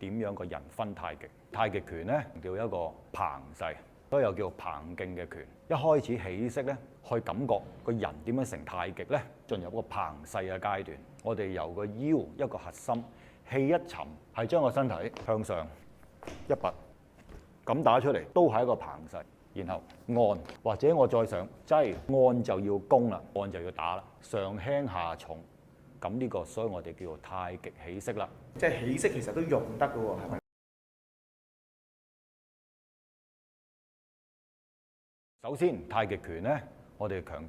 點樣個人分太極？太極拳咧叫一個掤勢，所以又叫掤勁嘅拳。一開始起式咧，去感覺個人點樣成太極咧，進入個掤勢嘅階段。我哋由個腰一個核心，氣一沉，係將個身體向上一拔，咁打出嚟都係一個掤勢。然後按或者我再上擠，按就要攻啦，按就要打啦，上輕下重。咁呢個所以我哋叫做太極起式啦。即係起式其實都用得嘅喎，係咪？首先太極拳咧，我哋強調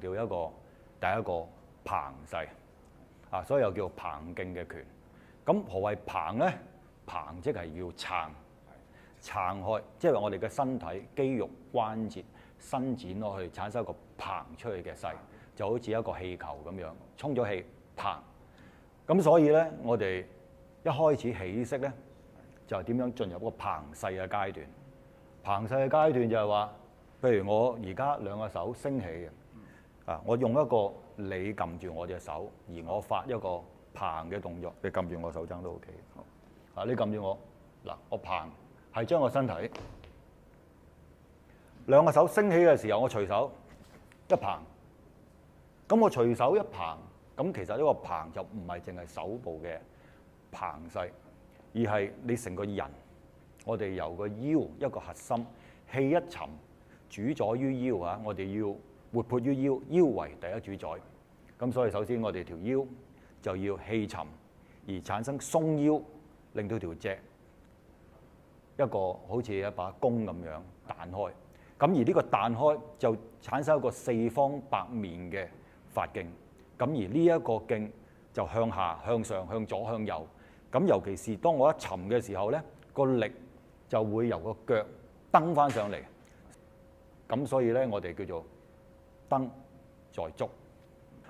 第一個掤勢啊，所以又叫掤勁嘅拳。咁何謂掤咧？掤即係要撐開，即係話我哋嘅身體肌肉關節伸展落去，產生一個掤出去嘅勢，就好似一個氣球咁樣，充咗氣掤。咁所以咧，我哋一開始起式咧，就係點樣進入一個掤勢嘅階段。掤勢嘅階段就係話，譬如我而家兩個手升起嘅，我用一個你撳住我隻手，而我發一個掤嘅動作，你撳住我手踭都 OK。你撳住我，嗱，我掤係將個身體兩個手升起嘅時候，我隨手一掤。咁我隨手一掤，咁其實呢個掤就唔係淨係手部嘅掤勢，而係你成個人。我哋由個腰一個核心，氣一沉，主宰於腰啊！我哋要活潑於腰，腰為第一主宰。咁所以首先我哋條腰就要氣沉，而產生鬆腰，令到條脊一個好似一把弓咁樣彈開。咁而呢個彈開就產生一個四方八面嘅發勁。咁而呢一個勁就向下、向上、向左、向右。咁尤其是當我一沉嘅時候咧，個力就會由個腳蹬翻上嚟。咁所以咧，我哋叫做蹬在足。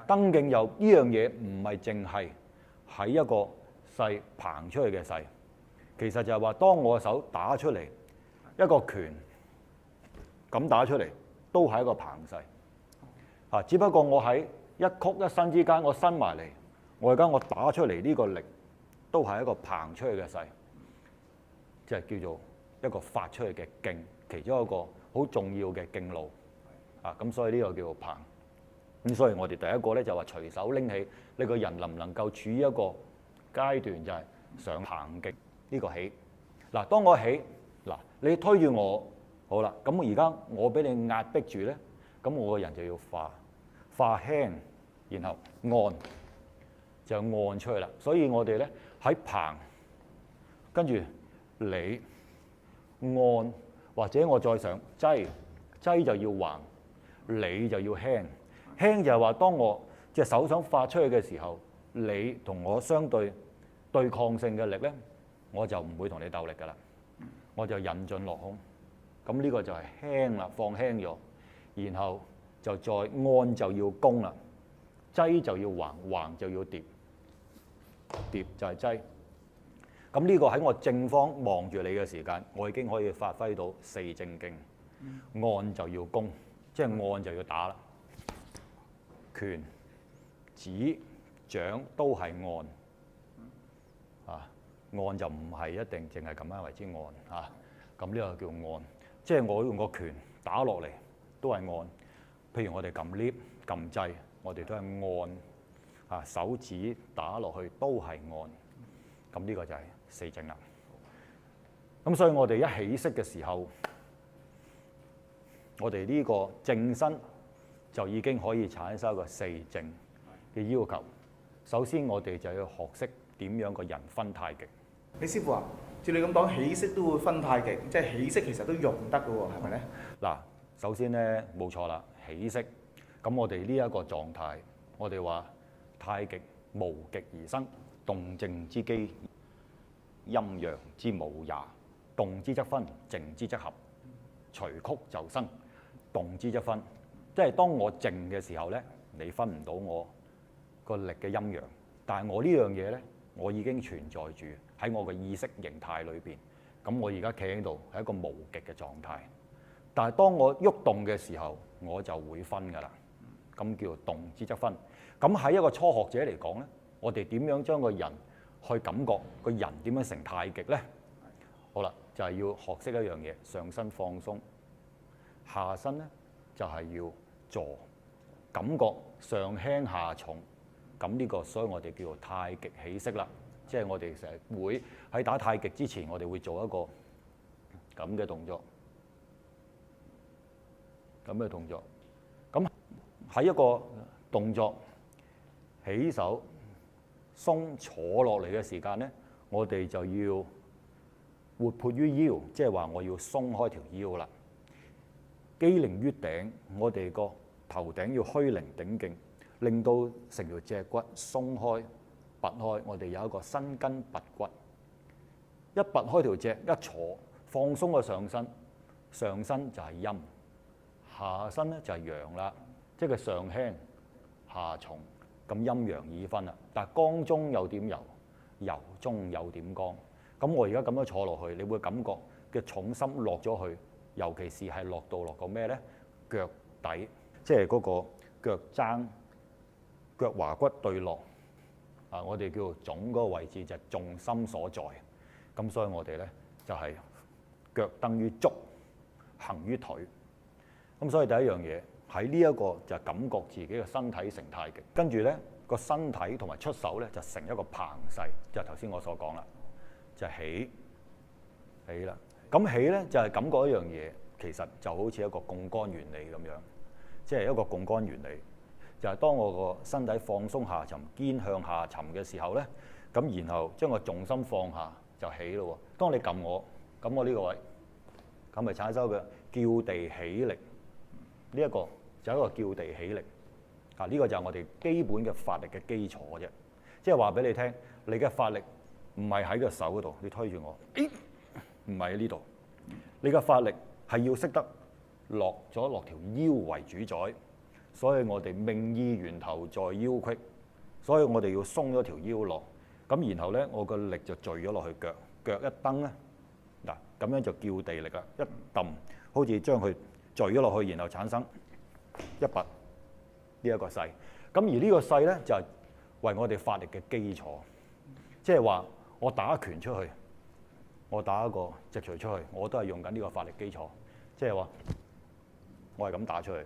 蹬勁又呢樣嘢唔係淨係喺一個勢掤出去嘅勢，其實就係話當我手打出嚟一個拳咁打出嚟，都係一個掤勢。只不過我喺一曲一伸之間，我伸埋嚟，我而家我打出嚟呢個力都係一個掤出去嘅勢，即係叫做一個發出去嘅勁，其中一個好重要嘅勁路。咁所以呢個叫做掤。咁所以我哋第一個咧就話隨手拎起，你個人能唔能夠處於一個階段，就係上掤勁呢個起。嗱，當我起，嗱，你推住我，好啦，咁而家我俾你壓迫住咧，咁我個人就要化輕，然後按就按出去啦。所以我哋咧喺掤，跟住你按，或者我再上擠就要橫，你就要輕。輕就係話，當我隻手想發出去嘅時候，你同我相對抗性嘅力咧，我就唔會同你鬥力㗎啦，我就引進落空。咁呢個就係輕啦，放輕咗，然後就再按就要攻啦，擠就要橫，橫就要疊，疊就係擠。咁呢個喺我正方望住你嘅時間，我已經可以發揮到四正勁。按就要攻，即係按就要打啦。拳、指、掌都係按，按就唔係一定淨係咁樣為之按，咁呢個叫按，即係我用個拳打落嚟都係按。譬如我哋撳 lift 撳掣，我哋都係按，手指打落去都係按。咁呢個就係四正啦。咁所以我哋一起式嘅時候，我哋呢個正身就已經可以產生一個四正嘅要求。首先我哋就要學識點樣個人分太極。李師傅啊，照你咁講，起式都會分太極，即係起式其實都用得嘅喎，係咪咧？嗱，首先咧冇錯啦，起式。咁我哋呢一個狀態，我哋話太極無極而生，動靜之機，陰陽之母也。動之則分，靜之則合，隨曲就生。動之則分，即係當我靜嘅時候咧，你分唔到我個力嘅陰陽，但係我呢樣嘢咧，我已經存在住喺我嘅意識形態裏邊。咁我而家企喺度係一個無極嘅狀態，但係當我喐動嘅時候，我就會分㗎啦。咁叫做動之則分。咁喺一個初學者嚟講咧，我哋點樣將個人去感覺個人點樣成太極咧？好啦，就係要學識一樣嘢，上身放鬆，下身咧就係要坐，感覺上輕下重。咁呢個所以我哋叫做太極起式啦。即係我哋成日會喺打太極之前，我哋會做一個咁嘅動作，咁嘅動作。咁喺一個動作起手鬆坐落嚟嘅時間咧，我哋就要活潑於腰，即係話我要鬆開條腰啦。機靈於頂，我哋個頭頂要虛靈頂勁，令到成條脊骨鬆開、拔開，我哋有一個身筋拔骨。一拔開條脊，一坐放鬆個上身，上身就係陰，下身咧就係陽啦，即係上輕下重，咁陰陽已分啦。但係剛中有點柔，柔中有點剛。咁我而家咁樣坐落去，你會感覺嘅重心落咗去，尤其是係落個咩咧？腳底，即係嗰個腳踭、腳踝骨對落。啊，我哋叫做總嗰個位置就係重心所在。咁所以我哋咧就係腳蹬於足，行於腿。咁所以第一樣嘢喺呢一個就係感覺自己嘅身體成太極，跟住咧個身體同埋出手咧就成一個澎勢，就係頭先我所講啦，就係起啦。咁起咧就係感覺一樣嘢，其實就好似一個槓桿原理咁樣，即係一個槓桿原理，就係當我個身體放鬆下沉、肩向下沉嘅時候咧，咁然後將個重心放下就起咯喎。當你撳我，咁我呢個位，咁咪產生嘅叫地起力。呢一個就係一個叫地起力。啊，呢個就係我哋基本嘅發力嘅基礎啫。即係話俾你聽，你嘅發力唔係喺個手嗰度，你推住我，唔係喺呢度。你嘅發力係要識得落條腰為主宰。所以我哋命意源頭在腰隙，所以我哋要鬆咗條腰落，咁然後咧我個力就聚咗落去腳，腳一蹬咧，嗱咁樣就叫地力啦，一揼好似將佢聚咗落去，然後產生一拔呢一個勢。咁而呢個勢咧就係為我哋發力嘅基礎，即係話我打一拳出去，我打一個直錘出去，我都係用緊呢個發力基礎，即係話我係咁打出去。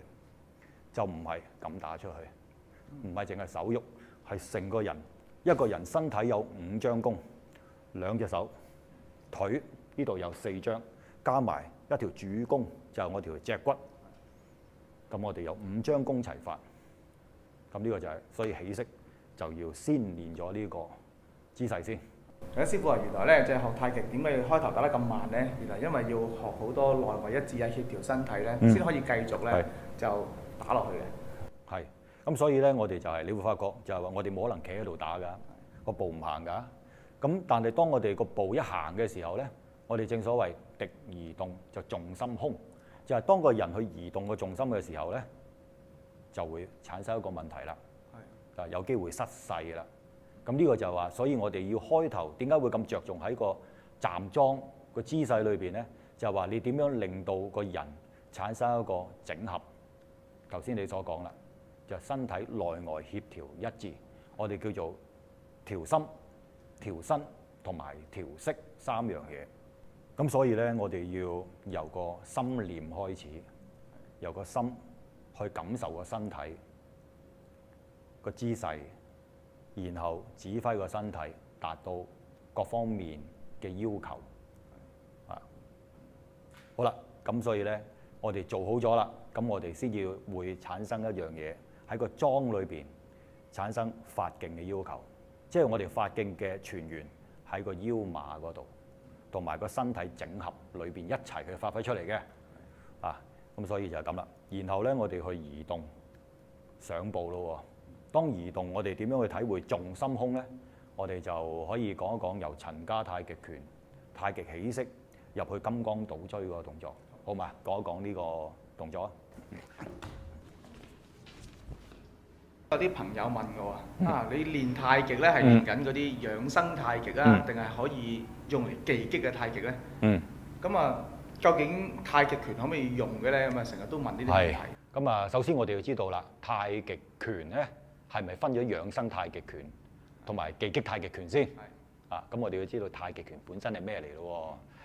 就唔係咁打出去，唔係淨係手喐，係成個人，一個人身體有5張弓，兩隻手，腿呢度有4張，加埋一條主弓就係我條脊骨，咁我哋有5張弓齊發，咁呢個就係，所以起式就要先練咗呢個姿勢先。師傅話原來咧即係學太極點解要開頭打得咁慢咧？原來因為要學好多內外一致啊，協調身體咧，先可以繼續咧就打落去嘅。係，咁所以咧我哋就係你會發覺就係話我哋冇可能企喺度打㗎，個步唔行㗎。咁但係當我哋個步一行嘅時候咧，我哋正所謂敵移動就重心空，就係當個人去移動個重心嘅時候咧，就會產生一個問題啦，就有機會失勢啦。咁呢個就係話，所以我哋要開頭點解會咁着重喺個站樁個姿勢裏邊咧？就係話你點樣令到個人產生一個整合。頭先你所講啦，就係身體內外協調一致，我哋叫做調心、調身同埋調息3樣嘢。咁所以咧，我哋要由個心念開始，由個心去感受個身體個姿勢。然後指揮個身體達到各方面嘅要求，啊，好啦，咁所以咧，我哋做好咗啦，咁我哋先要會產生一樣嘢喺個樁裏邊產生發勁嘅要求，即係我哋發勁嘅泉源喺個腰馬嗰度，同埋個身體整合裏邊一齊去發揮出嚟嘅，啊，咁所以就係咁啦。然後咧，我哋去移動上步咯喎。當移動，我哋點樣去體會重心空呢？我哋就可以講一講由陳家太極拳、太極起式入去金剛倒追個動作，好嘛？講一講呢個動作啊！有啲朋友問我啊，你練太極咧係練緊嗰啲養生太極啊，定係可以用嚟技擊嘅太極咧？咁啊，究竟太極拳可唔可以用嘅咧？咁啊，成日都問呢啲問題。咁啊，首先我哋要知道啦，太極拳咧係咪分咗養生太極拳同埋技擊太極拳先？啊，咁我哋要知道太極拳本身係咩嚟咯